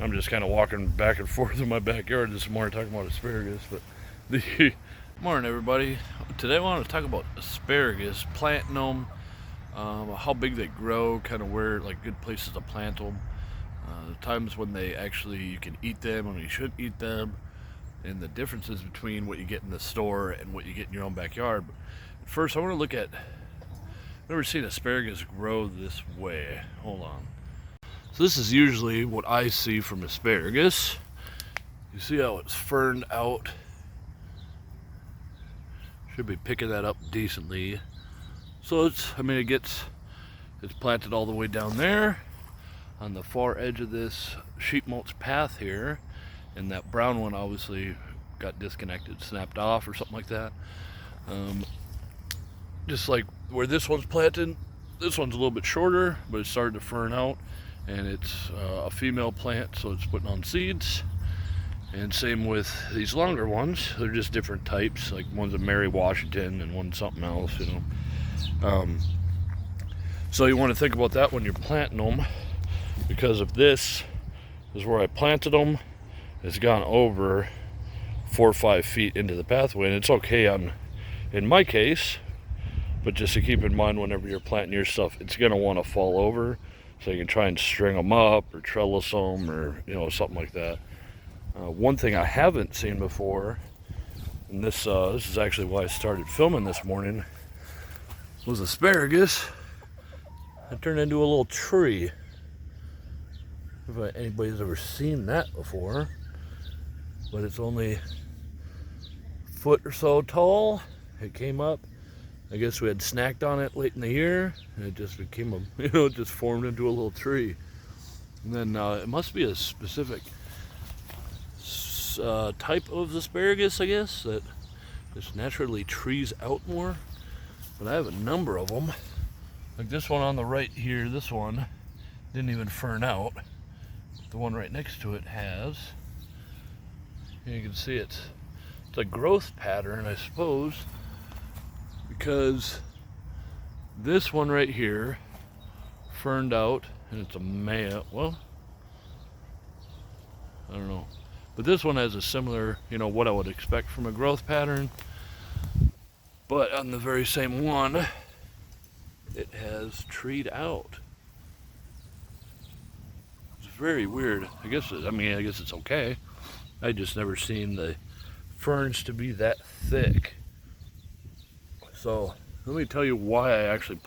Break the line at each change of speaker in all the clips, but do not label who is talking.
I'm just kind of walking back and forth in my backyard this morning talking about asparagus. But morning, everybody. Today I want to talk about asparagus, planting them, how big they grow, kind of where like good places to plant them, the times when they actually you can eat them and when you shouldn't eat them, and the differences between what you get in the store and what you get in your own backyard. But first, I want to look at. I've never seen asparagus grow this way. Hold on. So this is usually what I see from asparagus. You see how it's ferned out. Should be picking that up decently. So it's planted all the way down there on the far edge of this sheep mulch path here, and that brown one obviously got disconnected, snapped off or something like that. Just like where this one's planted, this one's a little bit shorter, but it's started to fern out, and it's a female plant, so it's putting on seeds. And same with these longer ones. They're just different types. Like one's a Mary Washington and one's something else, you know. So you want to think about that when you're planting them, because if this is where I planted them, it's gone over 4 or 5 feet into the pathway, and it's okay in my case, but just to keep in mind whenever you're planting your stuff, it's going to want to fall over, so you can try and string them up or trellis them or something like that. One thing I haven't seen before, and this is actually why I started filming this morning, was asparagus. It turned into a little tree. If anybody's ever seen that before, but it's only a foot or so tall. It came up. I guess we had snacked on it late in the year, and it just became it just formed into a little tree. And then it must be a specific type of asparagus, I guess, that just naturally trees out more. But I have a number of them. Like this one on the right here, this one didn't even fern out. The one right next to it has. And you can see it's a growth pattern, I suppose, because this one right here ferned out, and it's a male. Well, I don't know. But this one has a similar, what I would expect from a growth pattern. But on the very same one, it has treed out. It's very weird. I guess it's okay. I just never seen the ferns to be that thick. So let me tell you why I actually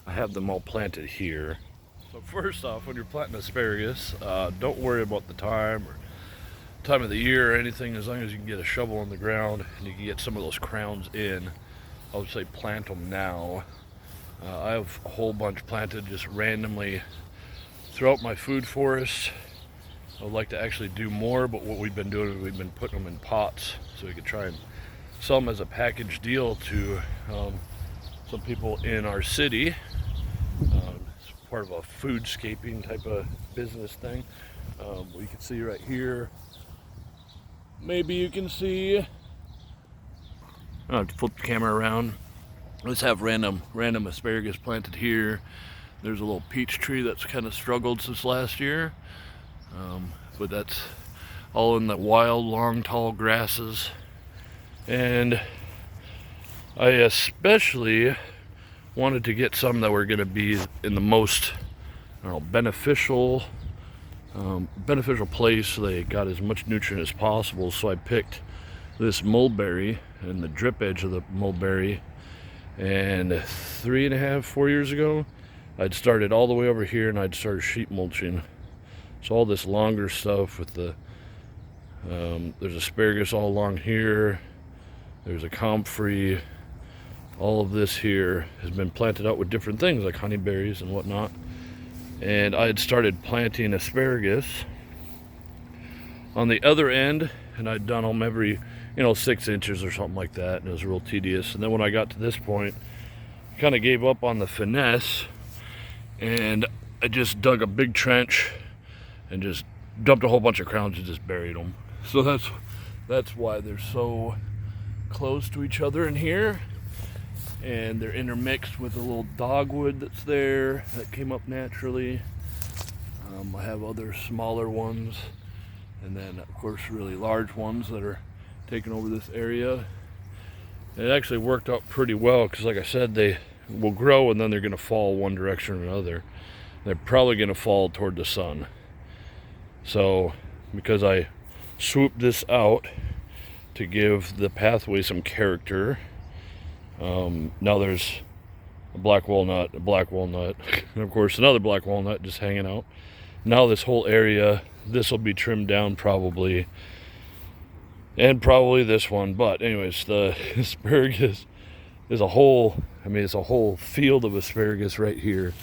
I have them all planted here. So first off, when you're planting asparagus, don't worry about the time of the year or anything, as long as you can get a shovel in the ground and you can get some of those crowns in. I would say plant them now. I have a whole bunch planted just randomly throughout my food forest. I would like to actually do more, but what we've been doing is we've been putting them in pots so we could try and sell them as a package deal to some people in our city. It's part of a foodscaping type of business thing. We can see right here. Maybe you can see. I'll have to flip the camera around. Let's have random asparagus planted here. There's a little peach tree that's kind of struggled since last year. But that's all in the wild, long, tall grasses. And I especially wanted to get some that were going to be in the most beneficial place, so they got as much nutrient as possible. So I picked this mulberry and the drip edge of the mulberry, and 3.5, 4 years ago I'd started all the way over here and I'd started sheep mulching. So all this longer stuff with there's asparagus all along here, there's a comfrey, all of this here has been planted out with different things like honeyberries and whatnot. And I had started planting asparagus on the other end, and I'd done them every 6 inches or something like that, and it was real tedious. And then when I got to this point, I kind of gave up on the finesse, and I just dug a big trench and just dumped a whole bunch of crowns and just buried them. So that's why they're so close to each other in here. And they're intermixed with a little dogwood that's there that came up naturally. I have other smaller ones, and then of course really large ones that are taking over this area. It actually worked out pretty well because, like I said, they will grow and then they're going to fall one direction or another. They're probably going to fall toward the sun. So because I swooped this out to give the pathway some character, now there's a black walnut, and of course another black walnut just hanging out. Now this whole area, this will be trimmed down probably, and probably this one. But anyways, the asparagus is a whole, it's a whole field of asparagus right here.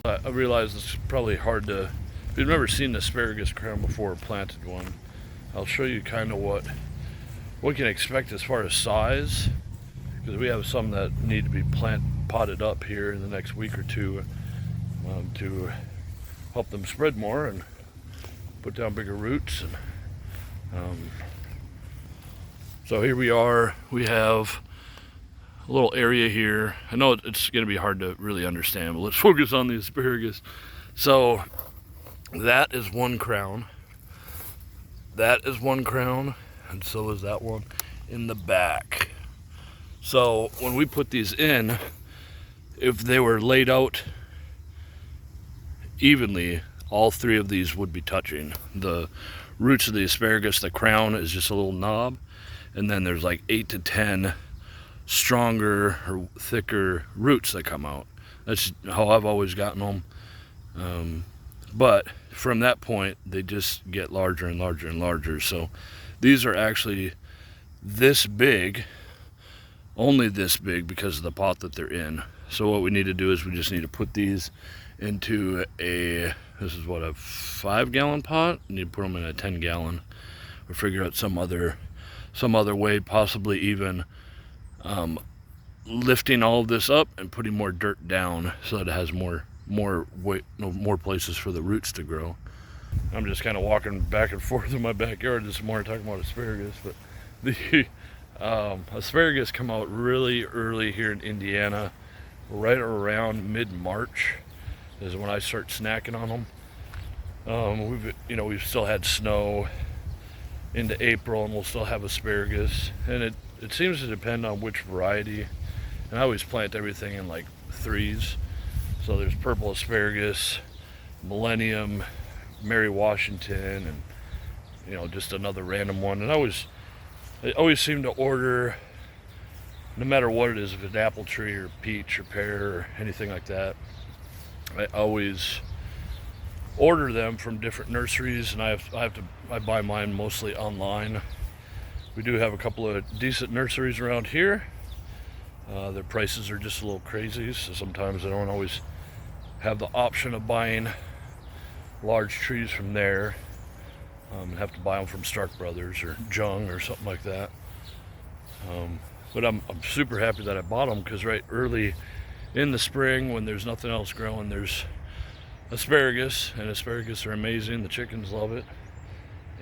I realize it's probably hard to, if you've never seen an asparagus crown before or planted one, I'll show you kind of what you can expect as far as size, because we have some that need to be potted up here in the next week or two to help them spread more and put down bigger roots. And so here we are. We have a little area here. I know it's going to be hard to really understand, but let's focus on the asparagus. So that is one crown. That is one crown, and so is that one in the back. So when we put these in, if they were laid out evenly, all three of these would be touching. The roots of the asparagus, the crown is just a little knob, and then there's like 8 to 10 stronger or thicker roots that come out. That's how I've always gotten them. But from that point, they just get larger and larger and larger. So these are actually this big, only this big because of the pot that they're in. So what we need to do is we just need to put these into this is what, a 5-gallon pot? We need to put them in a 10-gallon, or figure out some other way, possibly even lifting all of this up and putting more dirt down so that it has more weight, more places for the roots to grow. I'm just kind of walking back and forth in my backyard this morning talking about asparagus, but the asparagus come out really early here in Indiana. Right around mid-March is when I start snacking on them. We've still had snow into April, and we'll still have asparagus, and it seems to depend on which variety. And I always plant everything in like threes. So there's purple asparagus, Millennium, Mary Washington, and just another random one. And I always seem to order, no matter what it is, if it's apple tree or peach or pear or anything like that, I always order them from different nurseries, and I buy mine mostly online. We do have a couple of decent nurseries around here. Their prices are just a little crazy, so sometimes I don't always have the option of buying large trees from there, and have to buy them from Stark Brothers or Jung or something like that. But I'm super happy that I bought them, because right early in the spring, when there's nothing else growing, there's asparagus, and asparagus are amazing. The chickens love it,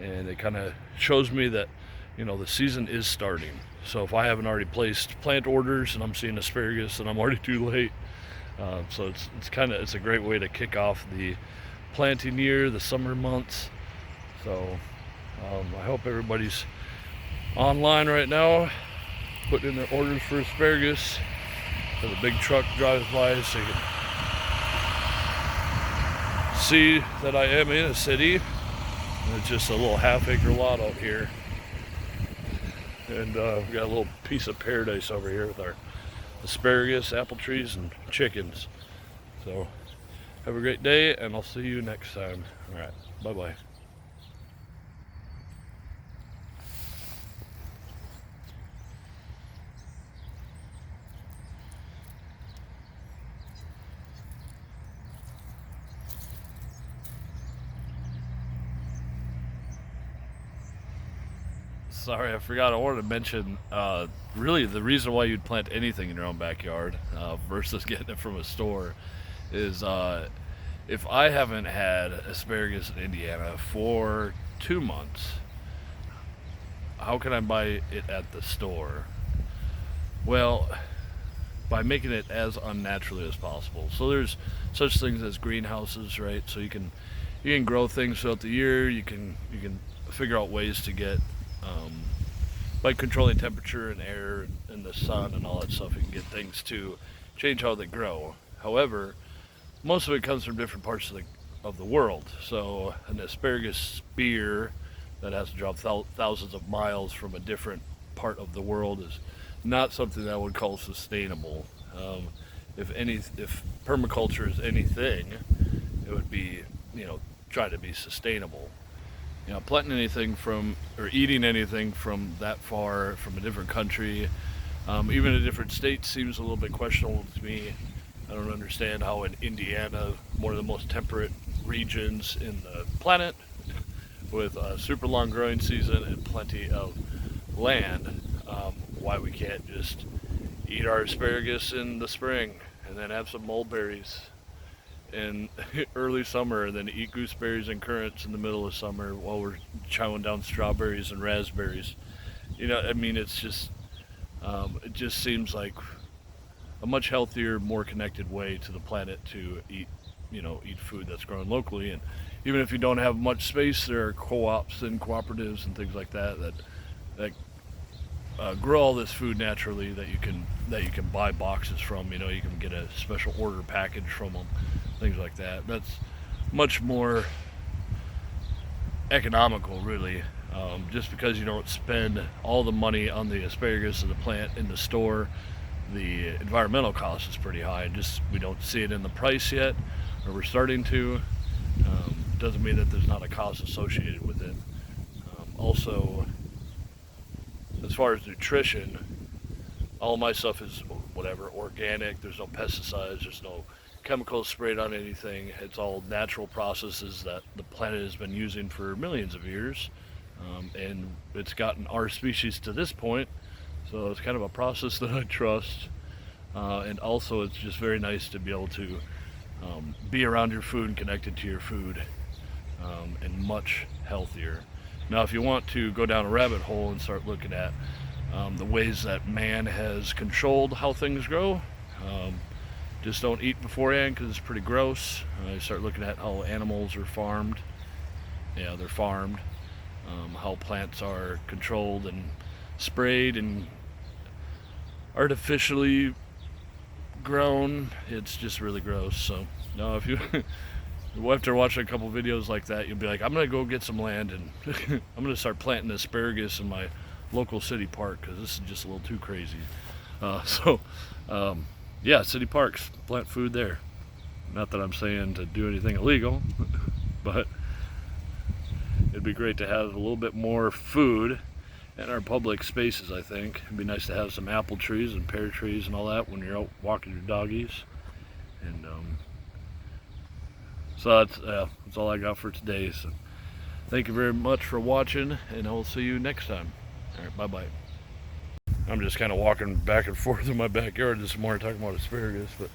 and it kind of shows me that the season is starting. So if I haven't already placed plant orders and I'm seeing asparagus, then I'm already too late. So it's a great way to kick off the planting year, the summer months. So I hope everybody's online right now putting in their orders for asparagus, so the big truck drives by so you can see that I am in a city. And it's just a little half-acre lot out here, and we've got a little piece of paradise over here with our asparagus, apple trees, and chickens. So have a great day, and I'll see you next time. All right, bye-bye. Sorry, I forgot. I wanted to mention, really the reason why you'd plant anything in your own backyard versus getting it from a store is if I haven't had asparagus in Indiana for 2 months, how can I buy it at the store? Well, by making it as unnaturally as possible. So there's such things as greenhouses, right? So you can grow things throughout the year. You can figure out ways to get by controlling temperature and air and the sun and all that stuff. You can get things to change how they grow. However, most of it comes from different parts of the world. So an asparagus spear that has to drop thousands of miles from a different part of the world is not something that I would call sustainable. If permaculture is anything, it would be, try to be sustainable. Planting anything from, or eating anything from that far, from a different country, even a different state, seems a little bit questionable to me. I don't understand how in Indiana, one of the most temperate regions in the planet, with a super long growing season and plenty of land, why we can't just eat our asparagus in the spring and then have some mulberries in early summer, and then eat gooseberries and currants in the middle of summer while we're chowing down strawberries and raspberries. It's just it just seems like a much healthier, more connected way to the planet to eat food that's grown locally. And even if you don't have much space, there are co-ops and cooperatives and things like that grow all this food naturally that you can buy boxes from. You can get a special order package from them, things like that. That's much more economical, really. Just because you don't spend all the money on the asparagus of the plant in the store, the environmental cost is pretty high. We don't see it in the price yet, or we're starting to. Doesn't mean that there's not a cost associated with it. Also, as far as nutrition, all of my stuff is organic. There's no pesticides, there's no chemicals sprayed on anything. It's all natural processes that the planet has been using for millions of years, and it's gotten our species to this point. So it's kind of a process that I trust, and also it's just very nice to be able to be around your food and connected to your food, and much healthier. Now, if you want to go down a rabbit hole and start looking at the ways that man has controlled how things grow, just don't eat beforehand because it's pretty gross. You start looking at how animals are farmed. Yeah, they're farmed. How plants are controlled and sprayed and artificially grown. It's just really gross. So, no, if you after watching a couple videos like that, you'll be like, I'm gonna go get some land and I'm gonna start planting asparagus in my local city park because this is just a little too crazy. Yeah, city parks, plant food there. Not that I'm saying to do anything illegal, but it'd be great to have a little bit more food in our public spaces. I think it'd be nice to have some apple trees and pear trees and all that when you're out walking your doggies. And so that's all I got for today. So thank you very much for watching, and I will see you next time. All right, bye-bye. I'm just kind of walking back and forth in my backyard this morning talking about asparagus, but